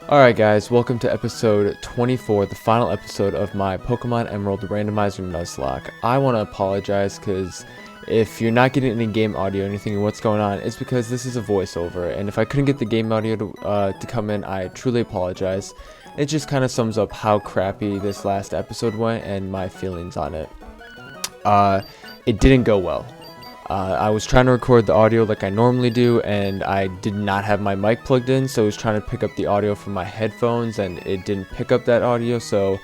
Alright guys, welcome to episode 24, the final episode of my Pokemon Emerald Randomizer Nuzlocke. I want to apologize because if you're not getting any game audio or anything, what's going on, it's because this is a voiceover, and if I couldn't get the game audio to come in, I truly apologize. It just kind of sums up how crappy this last episode went and my feelings on it. It didn't go well. I was trying to record the audio like I normally do, and I did not have my mic plugged in, so I was trying to pick up the audio from my headphones, and it didn't pick up that audio, so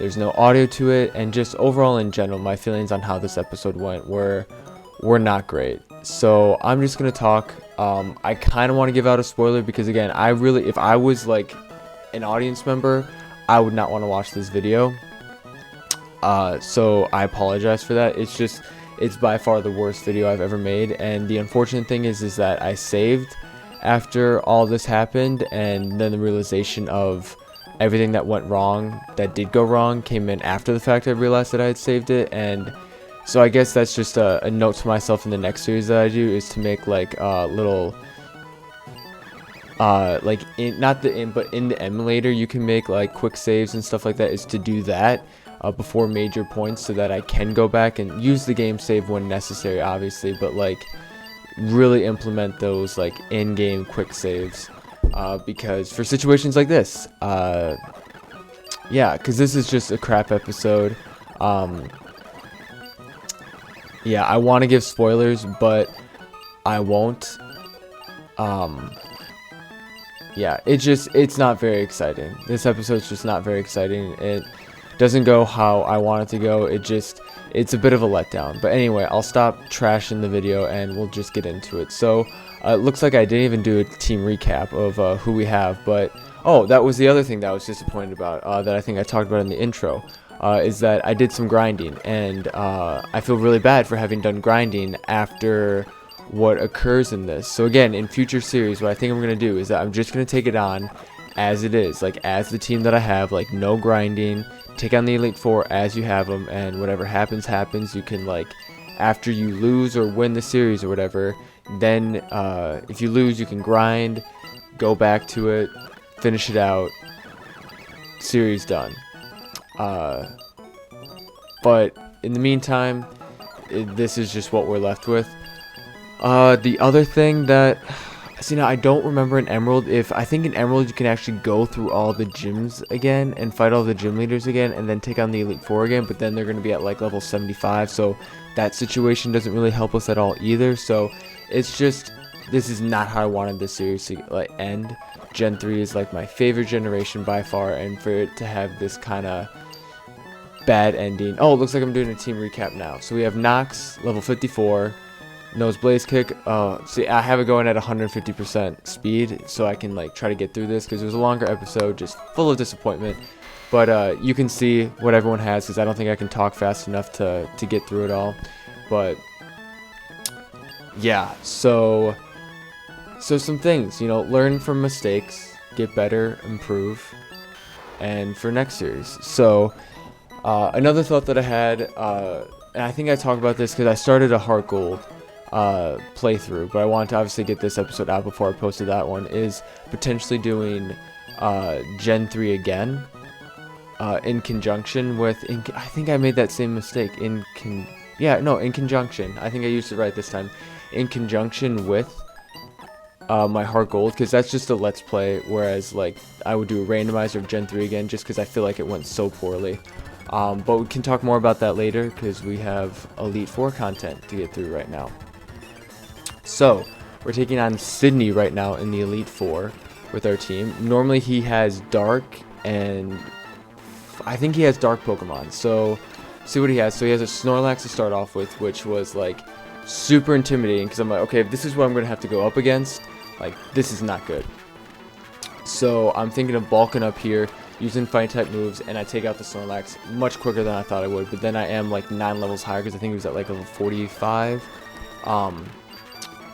there's no audio to it. And just overall in general, my feelings on how this episode went were not great. So I'm just gonna talk. I kind of want to give out a spoiler because, again, if I was like an audience member, I would not want to watch this video. So I apologize for that. It's by far the worst video I've ever made, and the unfortunate thing is that I saved after all this happened, and then the realization of everything that went wrong, that did go wrong, came in after the fact I realized that I had saved it. And so I guess that's just a note to myself in the next series that I do, is to make like little like but in the emulator you can make like quick saves and stuff like that, is to do that before major points, so that I can go back and use the game save when necessary, obviously, but like really implement those like in-game quick saves, because for situations like this, yeah, because this is just a crap episode. Yeah, I want to give spoilers, but I won't. Yeah, it's not very exciting. This episode's just not very exciting. It doesn't go how I want it to go. It's a bit of a letdown. But anyway, I'll stop trashing the video and we'll just get into it. So it looks like I didn't even do a team recap of who we have, but oh, that was the other thing that I was disappointed about, that I think I talked about in the intro, is that I did some grinding, and I feel really bad for having done grinding after what occurs in this. So again, in future series, what I think I'm going to do is that I'm just going to take it on as it is, like as the team that I have, like no grinding, take on the Elite Four as you have them, and whatever happens. You can, like, after you lose or win the series or whatever, then if you lose, you can grind, go back to it, finish it out, series done. But in the meantime, this is just what we're left with. The other thing that, see, now I don't remember in Emerald, I think in Emerald you can actually go through all the gyms again and fight all the gym leaders again and then take on the Elite Four again, but then they're going to be at like level 75, so that situation doesn't really help us at all either. So it's just, this is not how I wanted this series to like end. Gen 3 is like my favorite generation by far, and for it to have this kind of bad ending. Oh, it looks like I'm doing a team recap now. So we have Nox, level 54. Nose Blaze Kick. See, I have it going at 150% speed, so I can like try to get through this, because it was a longer episode, just full of disappointment. But you can see what everyone has, because I don't think I can talk fast enough to get through it all. But yeah, so some things, learn from mistakes, get better, improve, and for next series. So another thought that I had, and I think I talked about this because I started a Heart Gold playthrough, but I wanted to obviously get this episode out before I posted that one, is potentially doing Gen 3 again, in conjunction with, I think I made that same mistake, in conjunction, I think I used it right this time, in conjunction with my Heart Gold, because that's just a Let's Play, whereas like I would do a randomizer of Gen 3 again, just because I feel like it went so poorly. But we can talk more about that later, because we have Elite Four content to get through right now. So, we're taking on Sydney right now in the Elite Four with our team. Normally he has Dark, and I think he has Dark Pokemon. So, see what he has. So he has a Snorlax to start off with, which was like super intimidating, because I'm like, okay, if this is what I'm going to have to go up against, like this is not good. So I'm thinking of bulking up here, using fighting type moves, and I take out the Snorlax much quicker than I thought I would. But then I am like 9 levels higher, because I think he was at like level 45.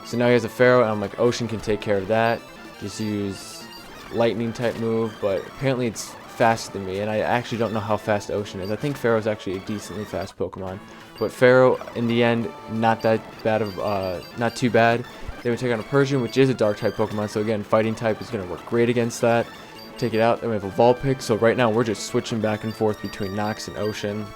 So now he has a Pharaoh, and I'm like, Ocean can take care of that. Just use lightning type move, but apparently it's faster than me, and I actually don't know how fast Ocean is. I think Pharaoh's actually a decently fast Pokemon, but Pharaoh in the end not too bad. They would take on a Persian, which is a dark type Pokemon, so again, fighting type is going to work great against that. take it out. Then we have a Vulpix. So right now we're just switching back and forth between Nox and Ocean,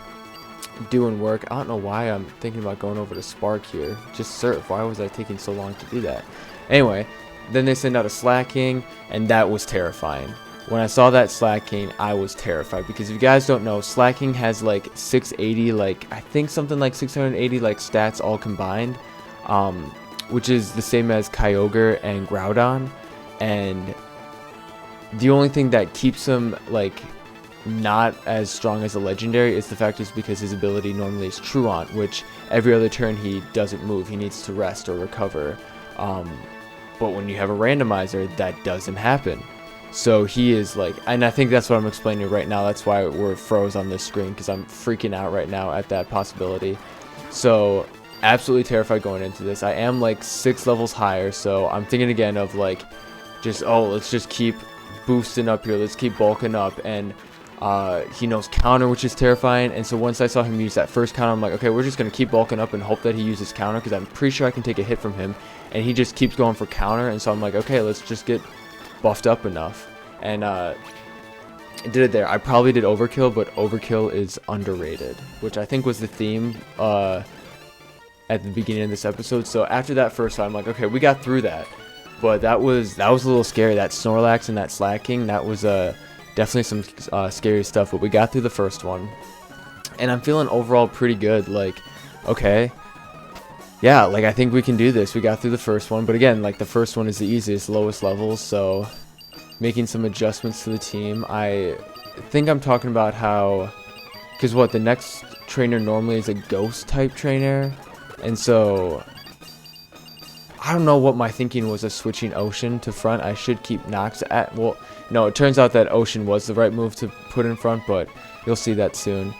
doing work. I don't know why I'm thinking about going over to Spark here. Just Surf. Why was I taking so long to do that? Anyway, then they send out a Slacking, and that was terrifying. When I saw that Slacking, I was terrified, because if you guys don't know, Slacking has like 680, like I think something like 680 like stats all combined, which is the same as Kyogre and Groudon, and the only thing that keeps him like not as strong as a legendary is the fact is because his ability normally is Truant, which every other turn he doesn't move, he needs to rest or recover, but when you have a randomizer, that doesn't happen. So he is like, and I think that's what I'm explaining right now. That's why we're froze on this screen, because I'm freaking out right now at that possibility. So absolutely terrified going into this. I am like 6 levels higher, so I'm thinking again of like, just, oh, let's just keep boosting up here. Let's keep bulking up. And he knows counter, which is terrifying. And so once I saw him use that first counter, I'm like, okay, we're just going to keep bulking up and hope that he uses counter, because I'm pretty sure I can take a hit from him. And he just keeps going for counter. And so I'm like, okay, let's just get buffed up enough. And I did it there. I probably did overkill, but overkill is underrated, which I think was the theme at the beginning of this episode. So after that first time, I'm like, okay, we got through that, but that was a little scary. That Snorlax and that Slacking, that was definitely some scary stuff, but we got through the first one, and I'm feeling overall pretty good. Like, okay, yeah, like I think we can do this. We got through the first one, but again, like the first one is the easiest, lowest levels, so making some adjustments to the team. I think I'm talking about how, because what, the next trainer normally is a ghost type trainer, and so I don't know what my thinking was of switching Ocean to front. I should keep Nox at, well, no, it turns out that Ocean was the right move to put in front, but you'll see that soon.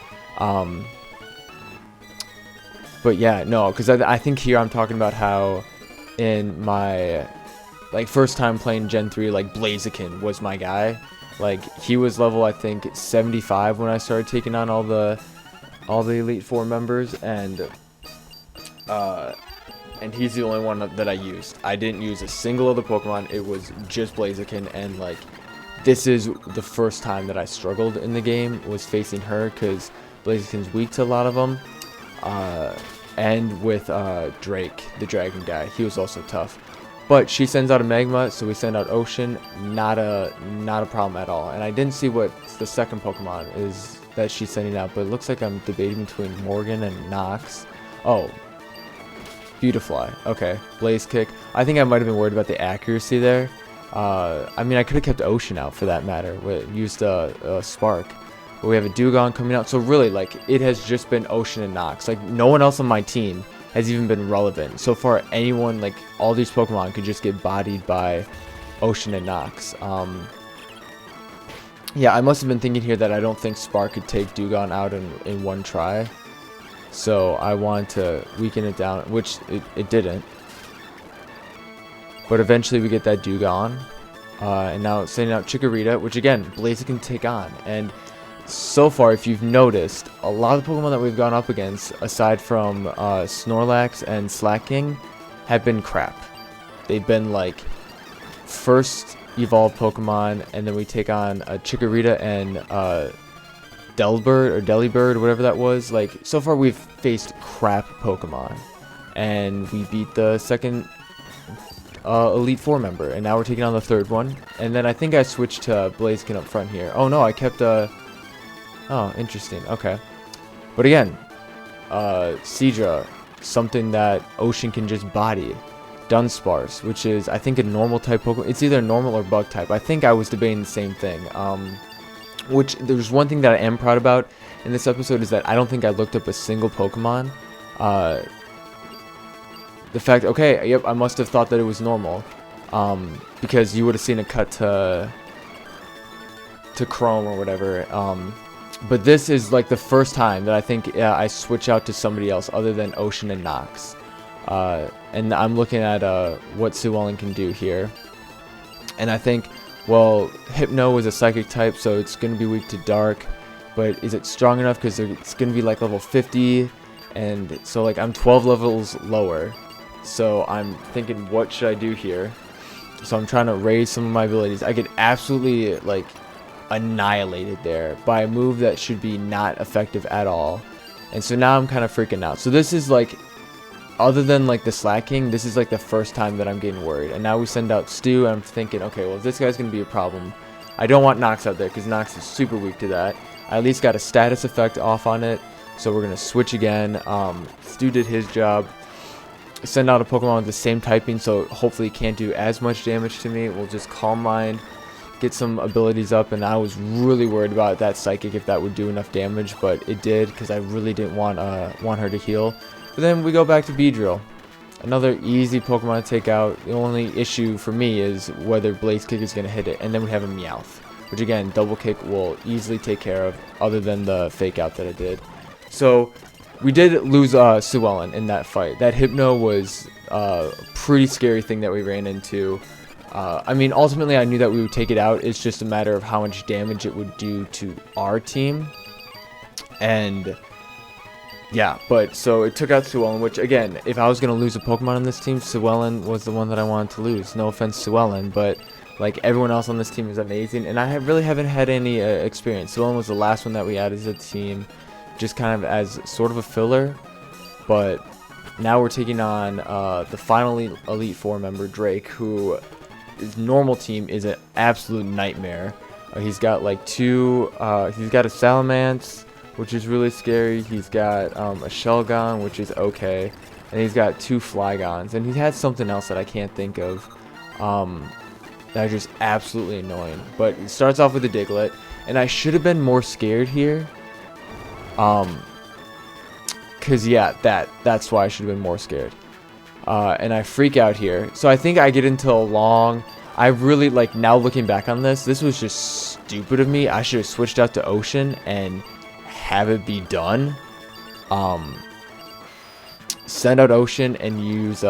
But yeah, no, because I think here I'm talking about how in my like first time playing Gen 3, like Blaziken was my guy. Like he was level, I think, 75 when I started taking on all the Elite Four members, and he's the only one that I used. I didn't use a single other Pokemon. It was just Blaziken, and like this is the first time that I struggled in the game, was facing her, because Blaziken's weak to a lot of them. And with Drake, the dragon guy, he was also tough. But she sends out a Magma, so we send out Ocean. Not a problem at all. And I didn't see what the second Pokemon is that she's sending out, but it looks like I'm debating between Morgan and Nox. Oh, Beautifly. Okay, Blaze Kick. I think I might have been worried about the accuracy there. I mean, I could have kept Ocean out for that matter. Used Spark. But we have a Dewgong coming out. So really, like, it has just been Ocean and Nox. Like, no one else on my team has even been relevant. So far, anyone, like, all these Pokemon could just get bodied by Ocean and Nox. Yeah, I must have been thinking here that I don't think Spark could take Dewgong out in one try. So I want to weaken it down, which it didn't. But eventually we get that Dewgong. And now it's sending out Chikorita, which again, Blaziken can take on. And so far, if you've noticed, a lot of the Pokemon that we've gone up against, aside from Snorlax and Slacking, have been crap. They've been like first evolved Pokemon, and then we take on a Chikorita and Delibird, whatever that was. Like, so far we've faced crap Pokemon, and we beat the second Elite Four member, and now we're taking on the third one. And then I think I switched to Blaziken up front here. Oh no, I kept oh, interesting. Okay, but again, Seadra, something that Ocean can just body. Dunsparce, which is, I think, a normal type Pokemon. It's either normal or bug type. I think I was debating the same thing. Which, there's one thing that I am proud about in this episode is that I don't think I looked up a single Pokemon. The fact, okay, yep, I must have thought that it was normal. Because you would have seen it cut to Chrome or whatever. But this is like the first time that I think I switch out to somebody else other than Ocean and Nox. And I'm looking at what Suwelin can do here. And I think, well, Hypno is a psychic type, so it's going to be weak to Dark. But is it strong enough? Because it's going to be like level 50. And so like I'm 12 levels lower. So I'm thinking, what should I do here? So I'm trying to raise some of my abilities. I get absolutely like annihilated there by a move that should be not effective at all. And so now I'm kind of freaking out. So this is like, other than like the slacking, this is like the first time that I'm getting worried. And now we send out Stu, and I'm thinking, okay, well, if this guy's going to be a problem, I don't want Nox out there because Nox is super weak to that. I at least got a status effect off on it. So we're going to switch again. Stu did his job. Send out a Pokemon with the same typing, so hopefully it can't do as much damage to me. We'll just Calm Mind, get some abilities up, and I was really worried about that Psychic, if that would do enough damage, but it did, because I really didn't want her to heal. But then we go back to Beedrill. Another easy Pokemon to take out. The only issue for me is whether Blaze Kick is going to hit it, and then we have a Meowth, which again, Double Kick will easily take care of, other than the Fake Out that I did. So we did lose Suellen in that fight. That Hypno was a pretty scary thing that we ran into. I mean, ultimately, I knew that we would take it out. It's just a matter of how much damage it would do to our team. And yeah, but so it took out Suellen, which again, if I was going to lose a Pokemon on this team, Suellen was the one that I wanted to lose. No offense, Suellen, but like everyone else on this team is amazing. And I really haven't had any experience. Suellen was the last one that we added to the team, just kind of as sort of a filler. But now we're taking on the final Elite Four member, Drake, who his normal team is an absolute nightmare. He's got like he's got a Salamence, which is really scary. He's got a Shelgon, which is okay, and he's got 2 Flygons, and he has something else that I can't think of that are just absolutely annoying. But it starts off with a Diglett, and I should have been more scared here. Cause yeah, that's why I should have been more scared. And I freak out here. So I think I get into a long, I really, like, now looking back on this was just stupid of me. I should have switched out to Ocean and have it be done. Send out Ocean and use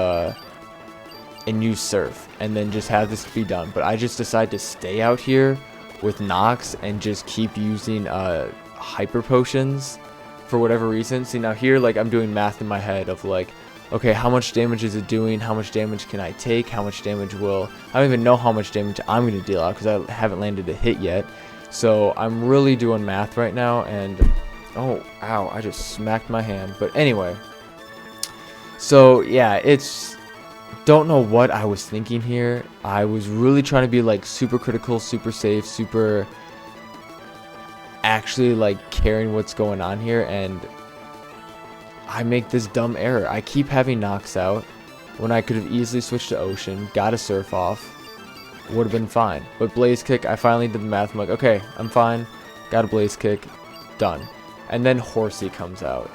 Surf, and then just have this be done. But I just decided to stay out here with Nox and just keep using Hyper Potions for whatever reason. See, now here, like, I'm doing math in my head of like, okay, how much damage is it doing? How much damage can I take? How much damage will... I don't even know how much damage I'm going to deal out because I haven't landed a hit yet. So I'm really doing math right now, and... oh, ow, I just smacked my hand. But anyway. So, yeah, it's... don't know what I was thinking here. I was really trying to be, like, super critical, super safe, super... actually, like, caring what's going on here, and... I make this dumb error. I keep having Nox out when I could have easily switched to Ocean, got a Surf off, would have been fine. But Blaze Kick, I finally did the math. I'm like, okay, I'm fine. Got a Blaze Kick, done. And then Horsey comes out.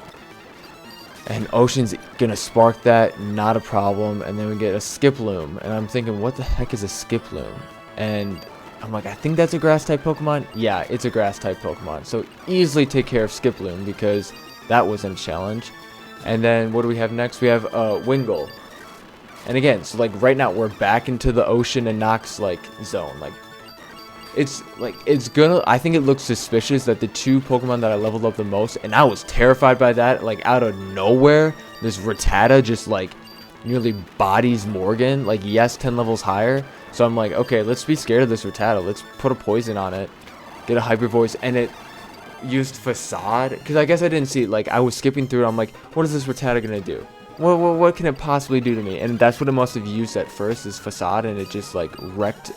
And Ocean's gonna spark that, not a problem. And then we get a Skiploom. And I'm thinking, what the heck is a Skiploom? And I'm like, I think that's a Grass-type Pokemon. Yeah, it's a Grass-type Pokemon. So easily take care of Skiploom because that wasn't a challenge. And then what do we have next? We have Wingull. And again, so like right now we're back into the Ocean and Nox like zone. Like it's gonna, I think it looks suspicious that the 2 Pokemon that I leveled up the most, and I was terrified by that, like out of nowhere, this Rattata just like nearly bodies Morgan, like yes, 10 levels higher. So I'm like, okay, let's be scared of this Rattata. Let's put a poison on it, get a Hyper Voice, and it used Facade, because I guess I didn't see it. Like I was skipping through it. I'm like, what is this Rattata gonna do? What can it possibly do to me? And that's what it must have used at first, is Facade, and it just like wrecked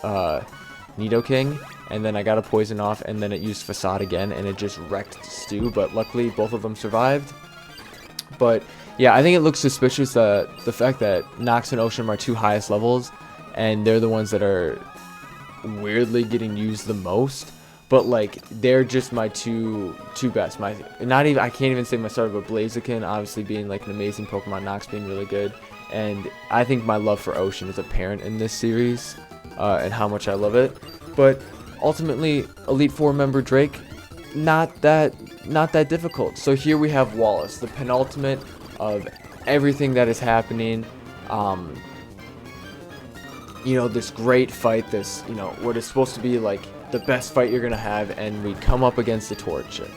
Nidoking. And then I got a poison off, and then it used Facade again, and it just wrecked Stu. But luckily both of them survived. But yeah, I think it looks suspicious that the fact that Nox and Ocean are my 2 highest levels, and they're the ones that are weirdly getting used the most. But like they're just my two best. I can't even say my starter, but Blaziken obviously being like an amazing Pokemon, Nox being really good, and I think my love for Ocean is apparent in this series, and how much I love it. But ultimately, Elite Four member Drake, not that difficult. So here we have Wallace, the penultimate of everything that is happening. You know, this great fight, this, you know, what is supposed to be like the best fight you're gonna have, and we come up against the Torchic.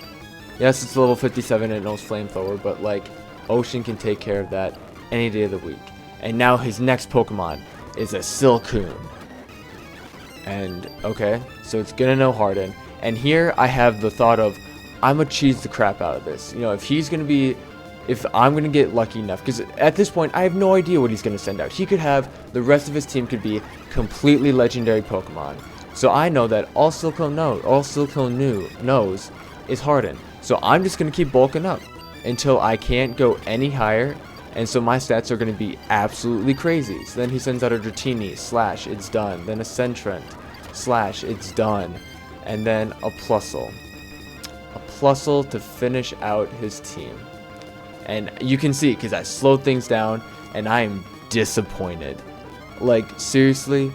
Yes, it's level 57 and it knows Flamethrower, but like Ocean can take care of that any day of the week. And now his next Pokemon is a Silcoon. And okay, so it's gonna know Harden. And here I have the thought of, I'm gonna cheese the crap out of this. You know, if I'm gonna get lucky enough, because at this point I have no idea what he's gonna send out. He could have, the rest of his team could be completely legendary Pokemon. So I know that all Silicone knows is Harden. So I'm just gonna keep bulking up until I can't go any higher. And so my stats are going to be absolutely crazy. So then he sends out a Dratini, slash, it's done. Then a Sentrent, slash, it's done. And then a Plusle. A Plusle to finish out his team. And you can see, because I slowed things down, and I am disappointed. Like, seriously?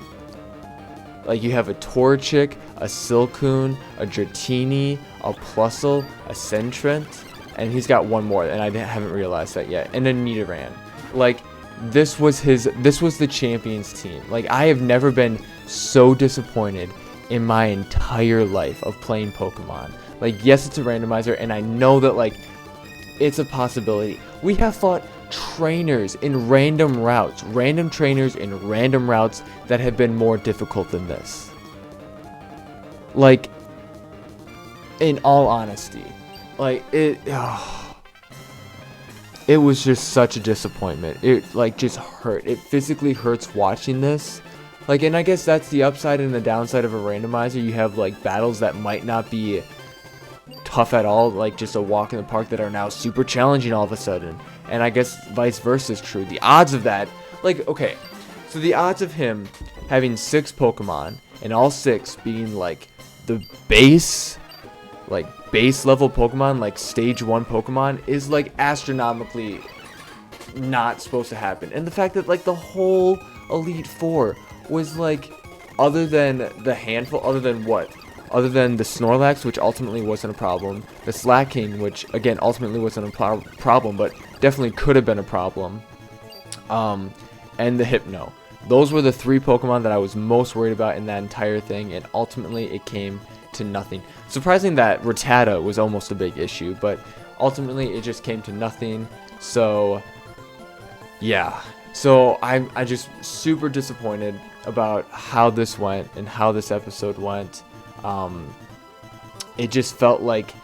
Like, you have a Torchic, a Silcoon, a Dratini, a Plusle, a Sentrent. And he's got one more, and I haven't realized that yet. And a Nidoran. Like, this was the champions team. Like, I have never been so disappointed in my entire life of playing Pokemon. Like, yes, it's a randomizer, and I know that, like, it's a possibility. We have fought trainers in random routes. Random trainers in random routes that have been more difficult than this. Like, in all honesty. Like, it was just such a disappointment. It, like, just hurt. It physically hurts watching this. Like, and I guess that's the upside and the downside of a randomizer. You have, like, battles that might not be tough at all, like just a walk in the park, that are now super challenging all of a sudden. And I guess vice versa is true. The odds of that, like, okay, so the odds of him having 6 Pokemon, and all 6 being, like, the base level Pokemon, like stage 1 Pokemon, is like astronomically not supposed to happen. And the fact that, like, the whole Elite Four was, like, other than the handful, other than the Snorlax, which ultimately wasn't a problem, the Slaking, which again ultimately wasn't a problem, but definitely could have been a problem, and the Hypno. Those were the 3 Pokemon that I was most worried about in that entire thing, and ultimately it came to nothing. Surprising that Rattata was almost a big issue, but ultimately it just came to nothing. So yeah, so I'm just super disappointed about how this went and how this episode went. It just felt like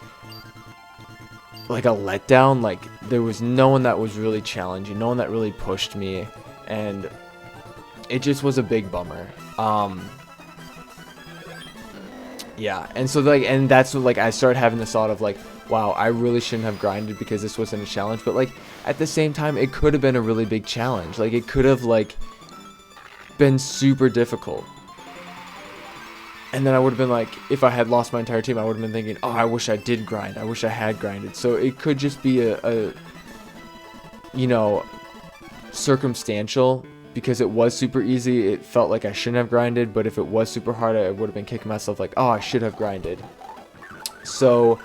a letdown. Like, there was no one that was really challenging, no one that really pushed me, and it just was a big bummer. Yeah, and so, like, and that's what, like, I started having this thought of, like, wow, I really shouldn't have grinded because this wasn't a challenge. But, like, at the same time, it could have been a really big challenge. Like, it could have, like, been super difficult. And then I would have been like, if I had lost my entire team, I would have been thinking, oh, I wish I did grind. I wish I had grinded. So it could just be a you know, circumstantial. Because it was super easy, it felt like I shouldn't have grinded. But if it was super hard, I would have been kicking myself like, oh, I should have grinded. So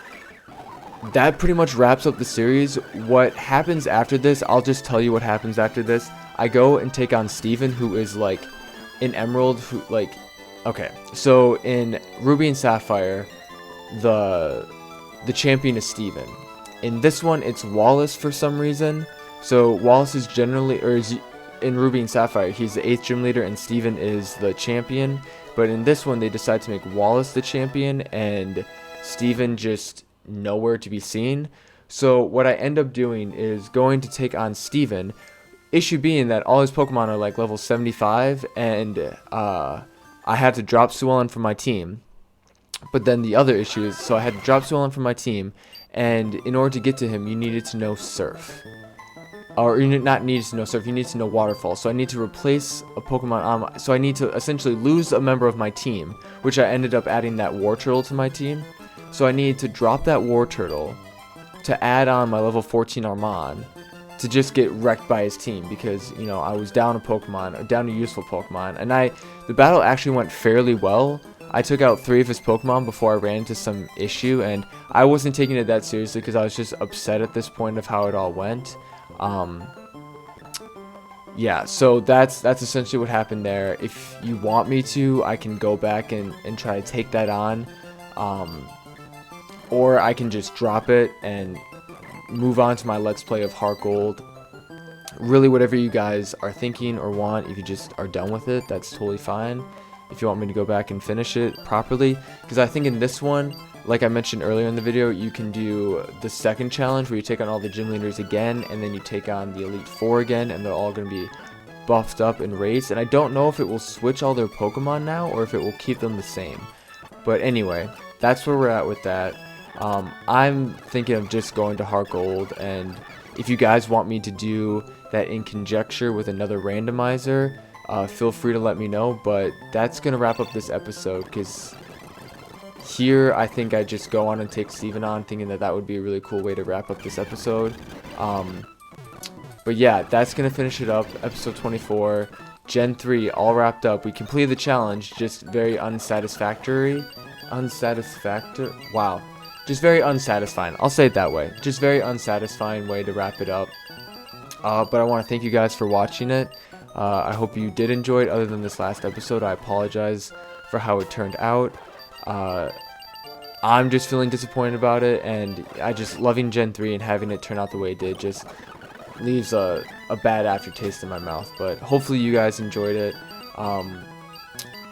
that pretty much wraps up the series. What happens after this, I'll just tell you what happens after this. I go and take on Steven, who is, like, an Emerald, who, like, okay, so in Ruby and Sapphire, the champion is Steven. In this one, it's Wallace for some reason. So Wallace is generally, or is in Ruby and Sapphire, he's the 8th gym leader and Steven is the champion. But in this one, they decide to make Wallace the champion and Steven just nowhere to be seen. So what I end up doing is going to take on Steven. Issue being that all his Pokemon are, like, level 75, and I had to drop Suwelin from my team. But then the other issue is, so I had to drop Suwelin from my team, and in order to get to him, you needed to know Surf. Or you not needed to know Surf, you need to know Waterfall. So I need to replace a Pokemon on my, so I need to essentially lose a member of my team, which I ended up adding that Wartortle to my team. So I needed to drop that Wartortle to add on my level 14 Armand to just get wrecked by his team, because, you know, I was down a Pokemon, or down a useful Pokemon, and the battle actually went fairly well. I took out 3 of his Pokemon before I ran into some issue, and I wasn't taking it that seriously because I was just upset at this point of how it all went. Yeah, so that's essentially what happened there. If you want me to, I can go back and try to take that on, or I can just drop it and move on to my Let's Play of Heart Gold. Really, whatever you guys are thinking or want. If you just are done with it, that's totally fine. if you want me to go back and finish it properly, because I think in this one, like I mentioned earlier in the video, you can do the second challenge where you take on all the gym leaders again, and then you take on the Elite Four again, and they're all going to be buffed up and raised. And I don't know if it will switch all their Pokemon now or if it will keep them the same. But anyway, that's where we're at with that. I'm thinking of just going to Heart Gold, and if you guys want me to do that in conjecture with another randomizer, feel free to let me know. But that's going to wrap up this episode, because here I think I just go on and take Steven on, thinking that that would be a really cool way to wrap up this episode. But yeah, that's going to finish it up. Episode 24, Gen 3, all wrapped up. We completed the challenge, just very unsatisfactory. Wow. Just very unsatisfying. I'll say it that way. Just very unsatisfying way to wrap it up. But I want to thank you guys for watching it. I hope you did enjoy it. Other than this last episode, I apologize for how it turned out. I'm just feeling disappointed about it, and I just loving Gen 3 and having it turn out the way it did just leaves a bad aftertaste in my mouth. But hopefully you guys enjoyed it.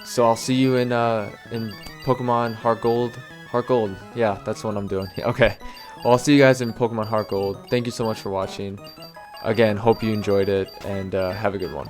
So I'll see you in Pokemon Heart Gold. Heart Gold, yeah, that's what I'm doing. Okay, well, I'll see you guys in Pokemon Heart Gold. Thank you so much for watching. Again, hope you enjoyed it, and have a good one.